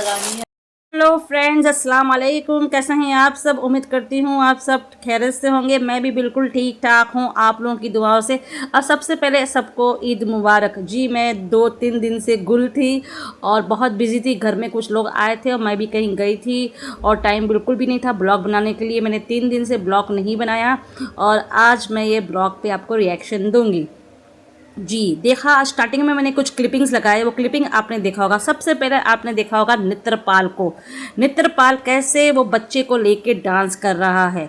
लगानी है। Hello friends, अस्सलाम वालेकुम। कैसे हैं आप सब? उम्मीद करती हूँ आप सब खैरियत से होंगे। मैं भी बिल्कुल ठीक ठाक हूँ आप लोगों की दुआओं से। और सबसे पहले सबको ईद मुबारक। जी, मैं 2-3 दिन से गुल थी और बहुत बिजी थी। घर में कुछ लोग आए थे और मैं भी कहीं गई थी और टाइम बिल्कुल भी नहीं था ब्लॉग बनाने के लिए। मैंने 3 दिन से ब्लॉग नहीं बनाया और आज मैं ये ब्लॉग पे आपको रिएक्शन दूँगी। जी, देखा स्टार्टिंग में मैंने कुछ क्लिपिंग्स लगाए, वो क्लिपिंग आपने देखा होगा। सबसे पहले आपने देखा होगा नित्रपाल को। नित्रपाल कैसे वो बच्चे को लेके डांस कर रहा है।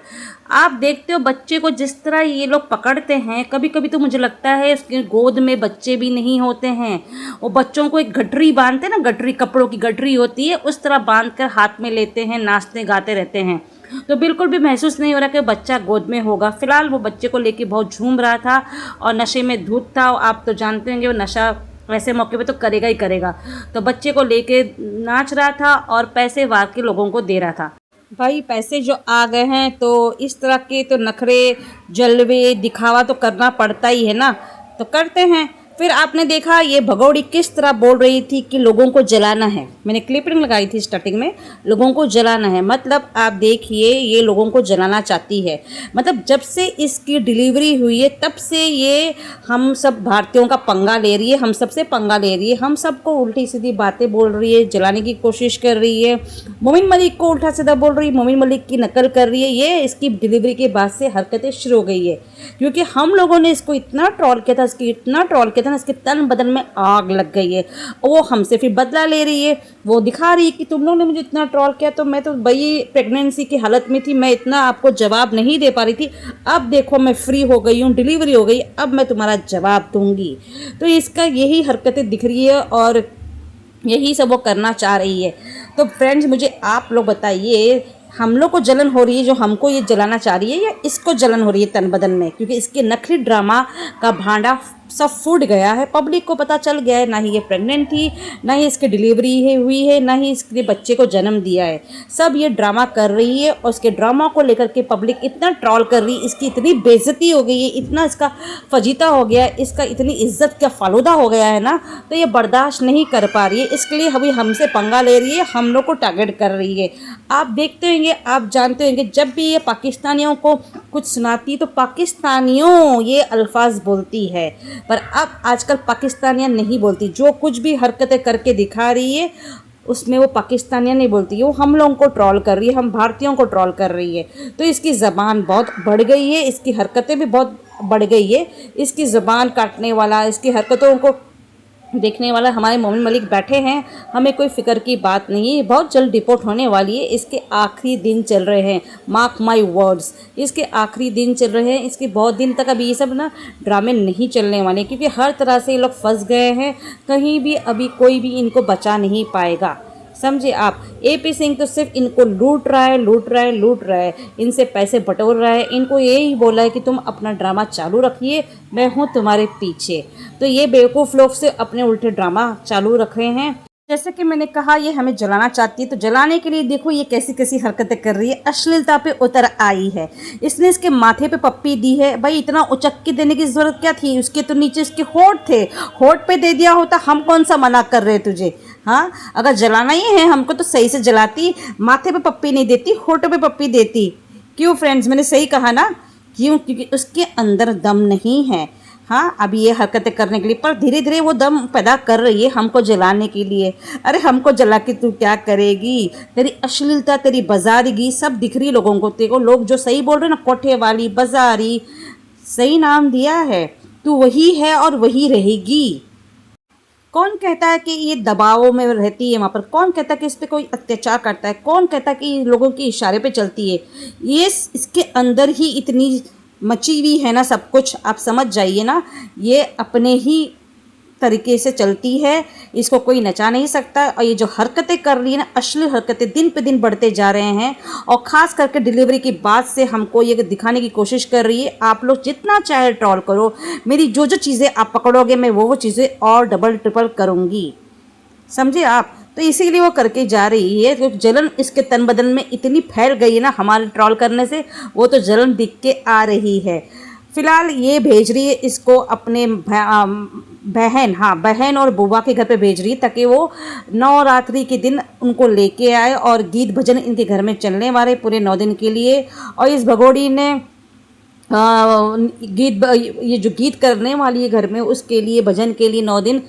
आप देखते हो बच्चे को जिस तरह ये लोग पकड़ते हैं, कभी कभी तो मुझे लगता है उसके गोद में बच्चे भी नहीं होते हैं। वो बच्चों को एक गठरी बांधते हैं ना, गठरी कपड़ों की गठरी होती है, उस तरह बांध कर हाथ में लेते हैं, नाचते गाते रहते हैं। तो बिल्कुल भी महसूस नहीं हो रहा कि बच्चा गोद में होगा। फिलहाल वो बच्चे को लेके बहुत झूम रहा था और नशे में धुत था। आप तो जानते होंगे वो नशा वैसे मौके पे तो करेगा ही करेगा। तो बच्चे को लेके नाच रहा था और पैसे वार के लोगों को दे रहा था। भाई, पैसे जो आ गए हैं तो इस तरह के तो नखरे जलवे दिखावा तो करना पड़ता ही है ना, तो करते हैं। फिर आपने देखा ये भगौड़ी किस तरह बोल रही थी कि लोगों को जलाना है। मैंने क्लिपिंग लगाई थी स्टार्टिंग में, लोगों को जलाना है। मतलब आप देखिए ये लोगों को जलाना चाहती है। मतलब जब से इसकी डिलीवरी हुई है तब से ये हम सब भारतीयों का पंगा ले रही है, हम सबसे पंगा ले रही है, हम सबको उल्टी सीधी बातें बोल रही है, जलाने की कोशिश कर रही है। मोमिन मलिक को उल्टा सीधा बोल रही है, मोमिन मलिक की नकल कर रही है। ये इसकी डिलीवरी के बाद से हरकतें शुरू हो गई है, क्योंकि हम लोगों ने इसको इतना ट्रोल किया था, इसकी इतना ट्रोल किया था ना, इसके तन बदन में आग लग गई है। वो हमसे फिर बदला ले रही है। वो दिखा रही है कि तुम लोगों ने मुझे इतना ट्रोल किया तो मैं तो भाई प्रेगनेंसी की हालत में थी, मैं इतना आपको जवाब नहीं दे पा रही थी। अब देखो मैं फ्री हो गई हूँ, डिलीवरी हो गई, अब मैं तुम्हारा जवाब दूंगी। तो इसका यही हरकतें दिख रही है और यही सब वो करना चाह रही है। तो फ्रेंड्स, मुझे आप लोग बताइए, हम लोग को जलन हो रही है जो हमको ये जलाना चाह रही है, या इसको जलन हो रही है तन बदन में? क्योंकि इसके नकली ड्रामा का भांडा सब फूट गया है, पब्लिक को पता चल गया है। ना ही ये प्रेग्नेंट थी, ना ही इसकी डिलीवरी है हुई है, ना ही इसके बच्चे को जन्म दिया है। सब ये ड्रामा कर रही है और उसके ड्रामा को लेकर के पब्लिक इतना ट्रोल कर रही है, इसकी इतनी बेइज्जती हो गई है, इतना इसका फजीता हो गया है, इसका इतनी इज्जत का फालूदा हो गया है ना, तो ये बर्दाश्त नहीं कर पा रही है। इसके लिए अभी हमसे पंगा ले रही है, हम लोग को टारगेट कर रही है। आप देखते होंगे, आप जानते होंगे, जब भी ये पाकिस्तानियों को कुछ सुनाती तो पाकिस्तानियों ये अल्फाज बोलती है, पर अब आजकल पाकिस्तानियाँ नहीं बोलती। जो कुछ भी हरकतें करके दिखा रही है उसमें वो पाकिस्तानियाँ नहीं बोलती, वो हम लोगों को ट्रोल कर रही है, हम भारतीयों को ट्रोल कर रही है। तो इसकी ज़बान बहुत बढ़ गई है, इसकी हरकतें भी बहुत बढ़ गई है। इसकी ज़बान काटने वाला, इसकी हरकतों को देखने वाला हमारे मोमिन मलिक बैठे हैं। हमें कोई फिक्र की बात नहीं है, बहुत जल्द डिपोर्ट होने वाली है। इसके आखिरी दिन चल रहे हैं, मार्क माय वर्ड्स, इसके आखिरी दिन चल रहे हैं। इसके बहुत दिन तक अभी ये सब ना ड्रामे नहीं चलने वाले, क्योंकि हर तरह से ये लोग फंस गए हैं। कहीं भी अभी कोई भी इनको बचा नहीं पाएगा, समझे आप। एपी सिंह तो सिर्फ इनको लूट रहा है, लूट रहा है, लूट रहा है, इनसे पैसे बटोर रहा है। इनको यही बोला है कि तुम अपना ड्रामा चालू रखिए, मैं हूँ तुम्हारे पीछे। तो ये बेवकूफ़ लोग से अपने उल्टे ड्रामा चालू रख रहे हैं। जैसे कि मैंने कहा, ये हमें जलाना चाहती है, तो जलाने के लिए देखो ये कैसी कैसी हरकतें कर रही है, अश्लीलता पे उतर आई है। इसने इसके माथे पे पप्पी दी है। भाई, इतना उचक के देने की ज़रूरत क्या थी? उसके तो नीचे उसके होठ थे, होठ पे दे दिया होता। हम कौन सा मना कर रहे तुझे? हाँ, अगर जलाना ही है हमको तो सही से जलाती, माथे पे पप्पी नहीं देती, होठ पे पप्पी देती। क्यों फ्रेंड्स, मैंने सही कहा ना? क्यों? क्योंकि उसके अंदर दम नहीं है। हाँ, अभी ये हरकतें करने के लिए, पर धीरे धीरे वो दम पैदा कर रही है हमको जलाने के लिए। अरे हमको जला के तू क्या करेगी? तेरी अश्लीलता, तेरी बाजारीगी सब दिख रही लोगों को। तेरे को लोग जो सही बोल रहे हैं ना, कोठे वाली, बाजारी, सही नाम दिया है। तू वही है और वही रहेगी। कौन कहता है कि ये दबाव में रहती है वहाँ पर? कौन कहता है कि इस पर कोई अत्याचार करता है? कौन कहता है कि लोगों के इशारे पे चलती है? ये इसके अंदर ही इतनी मची हुई है ना सब कुछ, आप समझ जाइए ना। ये अपने ही तरीके से चलती है, इसको कोई नचा नहीं सकता। और ये जो हरकतें कर रही है ना, अश्लील हरकतें दिन पे दिन बढ़ते जा रहे हैं। और ख़ास करके डिलीवरी के बाद से हमको ये दिखाने की कोशिश कर रही है। आप लोग जितना चाहे ट्रोल करो, मेरी जो जो चीज़ें आप पकड़ोगे मैं वो चीज़ें और डबल ट्रिपल करूँगी, समझे आप। तो इसीलिए वो करके जा रही है। तो जलन इसके तन बदन में इतनी फैल गई है ना हमारे ट्रोल करने से, वो तो जलन दिख के आ रही है। फ़िलहाल ये भेज रही है इसको अपने बहन, हाँ, बहन और बुआ के घर पे भेज रही है ताकि वो नवरात्रि के दिन उनको लेके आए और गीत भजन इनके घर में चलने वाले पूरे 9 दिन के लिए। और इस भगोड़ी ने ये जो गीत करने वाली है घर में, उसके लिए भजन के लिए 9 दिन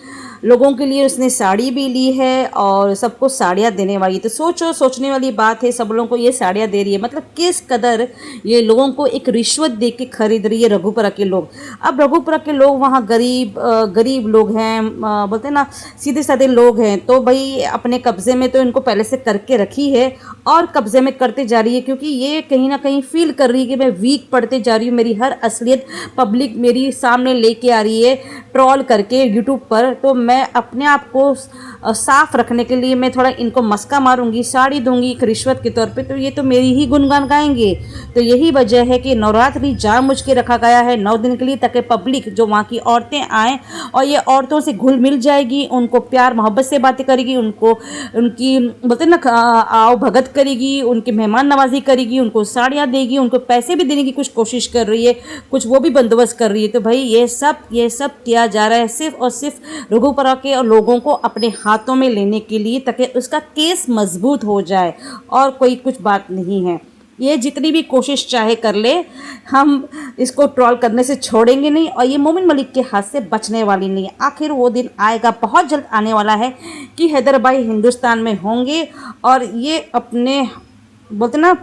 लोगों के लिए उसने साड़ी भी ली है और सबको साड़ियाँ देने वाली है। तो सोचो, सोचने वाली बात है, सब लोगों को ये साड़ियाँ दे रही है, मतलब किस कदर ये लोगों को एक रिश्वत दे के खरीद रही है रघुपुरा के लोग। अब रघुपुरा के लोग वहाँ गरीब लोग हैं, बोलते हैं ना, सीधे साधे लोग हैं, तो भाई अपने कब्जे में तो इनको पहले से करके रखी है और कब्जे में करते जा रही है, क्योंकि ये कहीं ना कहीं फील कर रही है कि मैं वीक पड़ते जा रही हूँ, मेरी हर असलियत पब्लिक मेरी सामने लेके आ रही है ट्रॉल करके यूट्यूब पर। तो मैं अपने आप को साफ रखने के लिए मैं थोड़ा इनको मस्का मारूंगी, साड़ी दूंगी एक रिश्वत के तौर पे, तो ये तो मेरी ही गुणगान गाएंगे। तो यही वजह है कि नवरात्रि जानबूझ के रखा गया है 9 दिन के लिए, ताकि पब्लिक जो वहाँ की औरतें आएँ और ये औरतों से घुल मिल जाएगी, उनको प्यार मोहब्बत से बातें करेगी, उनको उनकी बोलते ना आओ भगत करेगी, उनकी मेहमान नवाजी करेगी, उनको साड़ियाँ देगी, उनको पैसे भी देने की कुछ कोशिश कर रही है, कुछ वो भी बंदोबस्त कर रही है। तो भाई ये सब किया जा रहा है सिर्फ और सिर्फ रघुपुरा के और लोगों को अपने हाथों में लेने के लिए, ताकि उसका केस मजबूत हो जाए, और कोई कुछ बात नहीं है। ये जितनी भी कोशिश चाहे कर ले, हम इसको ट्रोल करने से छोड़ेंगे नहीं, और ये मोमिन मलिक के हाथ से बचने वाली नहीं है। आखिर वो दिन आएगा, बहुत जल्द आने वाला है, कि हैदर भाई हिंदुस्तान में होंगे और ये अपने बोलते ना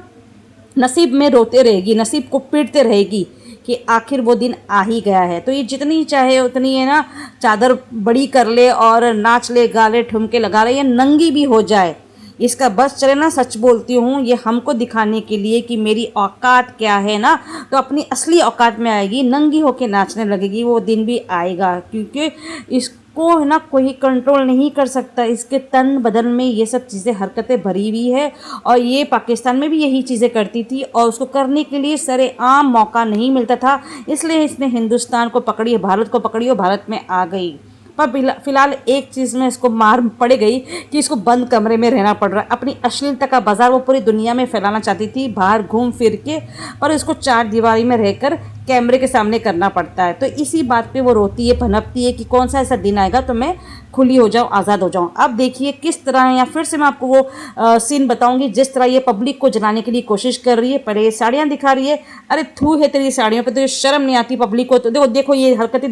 नसीब में रोते रहेगी, नसीब को पीटते रहेगी कि आखिर वो दिन आ ही गया है। तो ये जितनी चाहे उतनी है ना चादर बड़ी कर ले और नाच ले, गा ले, ठुमके लगा ले, ये नंगी भी हो जाए, इसका बस चले ना। सच बोलती हूँ, ये हमको दिखाने के लिए कि मेरी औकात क्या है ना, तो अपनी असली औकात में आएगी, नंगी होके नाचने लगेगी। वो दिन भी आएगा, क्योंकि इसको है ना कोई कंट्रोल नहीं कर सकता, इसके तन बदन में ये सब चीज़ें हरकतें भरी हुई है, और ये पाकिस्तान में भी यही चीज़ें करती थी और उसको करने के लिए सरेआम मौका नहीं मिलता था, इसलिए इसने हिंदुस्तान को पकड़ी, भारत को पकड़ी और भारत में आ गई। पर फिलहाल एक चीज़ में इसको मार पड़ गई कि इसको बंद कमरे में रहना पड़ रहा है। अपनी अश्लीलता का बाजार वो पूरी दुनिया में फैलाना चाहती थी बाहर घूम फिर के, पर इसको 4 दीवारी में रहकर कैमरे के सामने करना पड़ता है। तो इसी बात पे वो रोती है, भनकती है कि कौन सा ऐसा दिन आएगा तो मैं खुली हो जाऊँ, आज़ाद हो जाऊँ। अब देखिए किस तरह है, या फिर से मैं आपको वो सीन बताऊंगी जिस तरह ये पब्लिक को जलाने के लिए कोशिश कर रही है। पहले ये साड़ियाँ दिखा रही है, अरे थू है तेरी साड़ियों पर, तो ये शर्म नहीं आती पब्लिक को। तो देखो देखो ये हरकतें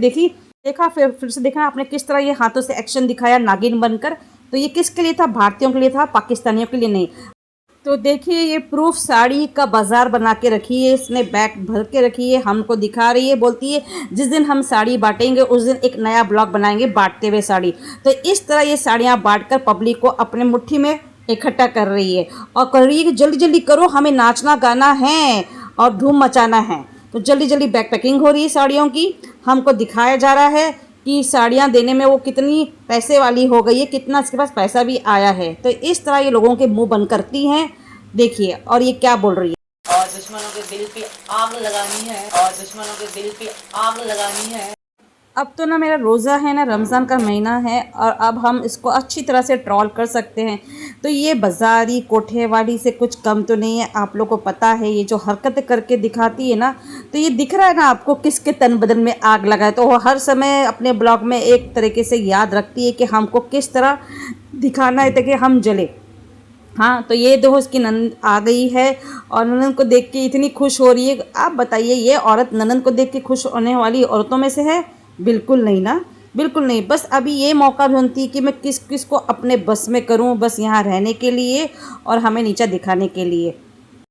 देखा, फिर से देखा आपने किस तरह ये हाथों से एक्शन दिखाया नागिन बनकर। तो ये किसके लिए था? भारतीयों के लिए था, पाकिस्तानियों के लिए नहीं। तो देखिए ये प्रूफ साड़ी का बाजार बना के रखी है इसने, बैग भर के रखी है, हमको दिखा रही है, बोलती है जिस दिन हम साड़ी बांटेंगे उस दिन एक नया ब्लॉग बनाएंगे बांटते हुए साड़ी। तो इस तरह ये साड़ियाँ बांटकर पब्लिक को अपने मुट्ठी में इकट्ठा कर रही है और कर रही है कि जल्दी जल्दी करो, हमें नाचना गाना है और धूम मचाना है। तो जल्दी जल्दी बैग पैकिंग हो रही है साड़ियों की, हमको दिखाया जा रहा है कि साड़ियाँ देने में वो कितनी पैसे वाली हो गई है, कितना इसके पास पैसा भी आया है। तो इस तरह ये लोगों के मुंह बंद करती हैं, देखिए। और ये क्या बोल रही है, और दुश्मनों के दिल पे आग लगानी है, और दुश्मनों के दिल पे आग लगानी है। अब तो ना मेरा रोज़ा है ना, रमज़ान का महीना है, और अब हम इसको अच्छी तरह से ट्रोल कर सकते हैं। तो ये बाजारी कोठे वाली से कुछ कम तो नहीं है, आप लोग को पता है। ये जो हरकतें करके दिखाती है ना, तो ये दिख रहा है ना आपको किसके तन बदन में आग लगा है। तो वो हर समय अपने ब्लॉग में एक तरीके से याद रखती है कि हमको किस तरह दिखाना है ताकि हम जले। हाँ, तो ये देखो इसकी ननद आ गई है और ननद को देख के इतनी खुश हो रही है। आप बताइए ये औरत ननद को देख के खुश होने वाली औरतों में से है? बिल्कुल नहीं ना, बिल्कुल नहीं। बस अभी ये मौका ढूंढती है कि मैं किस किस को अपने बस में करूं, बस यहाँ रहने के लिए और हमें नीचा दिखाने के लिए।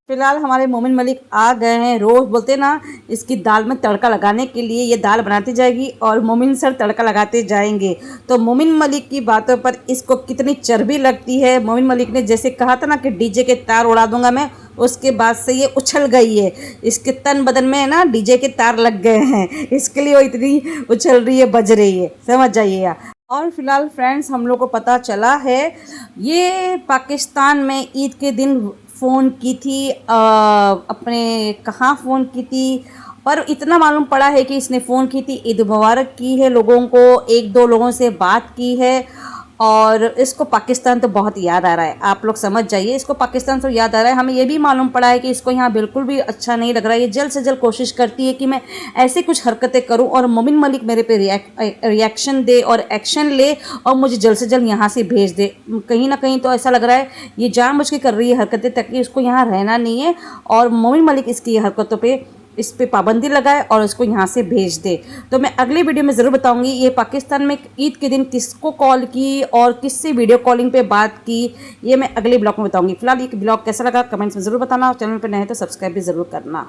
फिलहाल हमारे मोमिन मलिक आ गए हैं। रोज़ बोलते ना इसकी दाल में तड़का लगाने के लिए ये दाल बनाती जाएगी और मोमिन सर तड़का लगाते जाएंगे। तो मोमिन मलिक की बातों पर इसको कितनी चर्बी लगती है। मोमिन मलिक ने जैसे कहा था ना कि डीजे के तार उड़ा दूंगा मैं, उसके बाद से ये उछल गई है। इसके तन बदन में ना डीजे के तार लग गए हैं, इसके लिए वो इतनी उछल रही है, बज रही है, समझ जाइए। और फिलहाल फ्रेंड्स हम लोग को पता चला है ये पाकिस्तान में ईद के दिन फ़ोन की थी, अपने कहाँ फ़ोन की थी, पर इतना मालूम पड़ा है कि इसने फ़ोन की थी, ईद मुबारक की है लोगों को, 1-2 लोगों से बात की है और इसको पाकिस्तान तो बहुत याद आ रहा है। आप लोग समझ जाइए, इसको पाकिस्तान तो याद आ रहा है। हमें ये भी मालूम पड़ा है कि इसको यहाँ बिल्कुल भी अच्छा नहीं लग रहा है। ये जल्द से जल्द कोशिश करती है कि मैं ऐसे कुछ हरकतें करूँ और मोमिन मलिक मेरे पे रिएक्शन दे और एक्शन ले और मुझे जल्द से जल्द यहाँ से भेज दे। कहीं ना कहीं तो ऐसा लग रहा है ये जानबूझ के कर रही है हरकतें ताकि उसको यहाँ रहना नहीं है और मोमिन मलिक इसकी हरकतों पे इस पे पाबंदी लगाए और उसको यहाँ से भेज दे। तो मैं अगले वीडियो में ज़रूर बताऊंगी ये पाकिस्तान में ईद के दिन किसको कॉल की और किससे वीडियो कॉलिंग पे बात की, ये मैं अगले ब्लॉग में बताऊंगी। फिलहाल ये ब्लॉग कैसा लगा कमेंट्स में ज़रूर बताना और चैनल पर नए तो सब्सक्राइब भी ज़रूर करना।